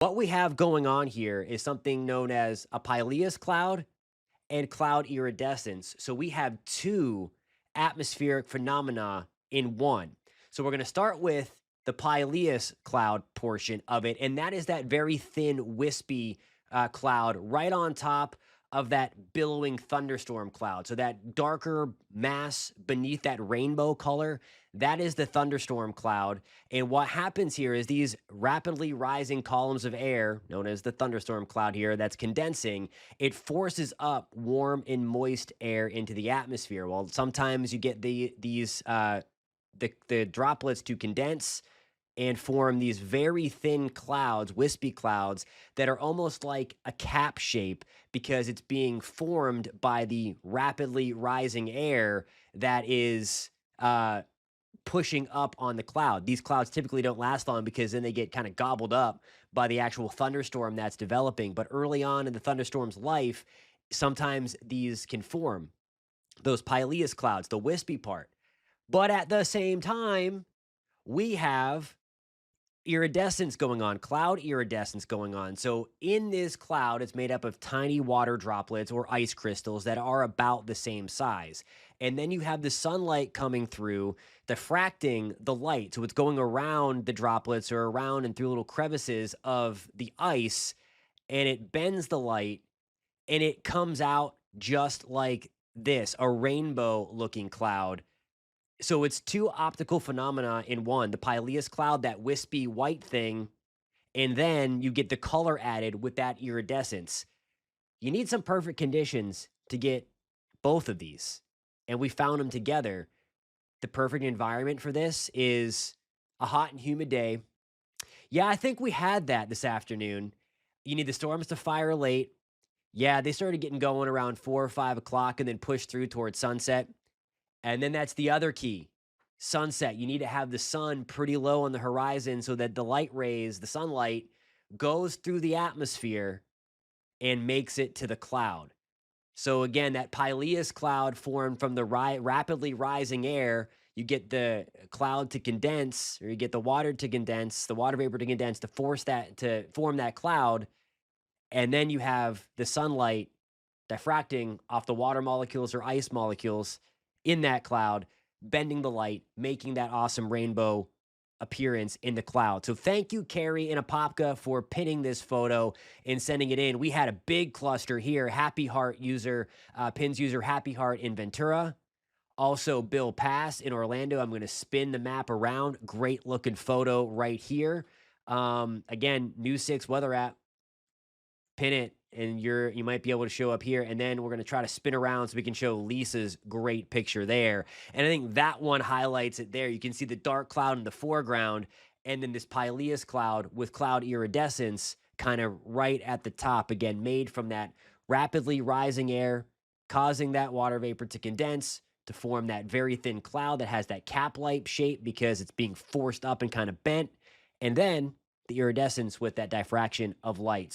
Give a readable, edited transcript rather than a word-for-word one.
What we have going on here is something known as a pileus cloud and cloud iridescence. So we have two atmospheric phenomena in one. So we're going to start with the pileus cloud portion of it, and that is that very thin, wispy cloud right on top of that billowing thunderstorm cloud. So that darker mass beneath that rainbow color, that is the thunderstorm cloud. And what happens here is these rapidly rising columns of air, known as the thunderstorm cloud here, that's condensing, it forces up warm and moist air into the atmosphere. Well, sometimes you get the droplets to condense and form these very thin clouds, wispy clouds that are almost like a cap shape because it's being formed by the rapidly rising air that is pushing up on the cloud. These clouds typically don't last long because then they get kind of gobbled up by the actual thunderstorm that's developing. But early on in the thunderstorm's life, sometimes these can form those pileus clouds, the wispy part. But at the same time, we have iridescence going on, cloud iridescence going on. So in this cloud, it's made up of tiny water droplets or ice crystals that are about the same size. And then you have the sunlight coming through, diffracting the light. So it's going around the droplets or around and through little crevices of the ice, and it bends the light and it comes out just like this, a rainbow looking cloud. So it's two optical phenomena in one, the pileus cloud, that wispy white thing, and then you get the color added with that iridescence. You need some perfect conditions to get both of these, and we found them together. The perfect environment for this is a hot and humid day. Yeah, I think we had that this afternoon. You need the storms to fire late. Yeah, they started getting going around 4 or 5 o'clock and then pushed through towards sunset. And then that's the other key. Sunset. You need to have the sun pretty low on the horizon so that the light rays, the sunlight, goes through the atmosphere and makes it to the cloud. So again, that pileus cloud formed from the rapidly rising air. You get the cloud to condense, or you get the water to condense, the water vapor to condense to force that to form that cloud. And then you have the sunlight diffracting off the water molecules or ice molecules in that cloud, bending the light, making that awesome rainbow appearance in the cloud. So thank you, Carrie and Apopka, for pinning this photo and sending it in. We had a big cluster here. Happy Heart user, pins user Happy Heart in Ventura. Also, Bill Pass in Orlando. I'm going to spin the map around. Great looking photo right here. Again, News 6 weather app, pin it and you might be able to show up here, and then we're going to try to spin around so we can show Lisa's great picture there. And I think that one highlights it there. You can see the dark cloud in the foreground and then this pileus cloud with cloud iridescence kind of right at the top, again made from that rapidly rising air causing that water vapor to condense to form that very thin cloud that has that cap-like shape because it's being forced up and kind of bent, and then the iridescence with that diffraction of light.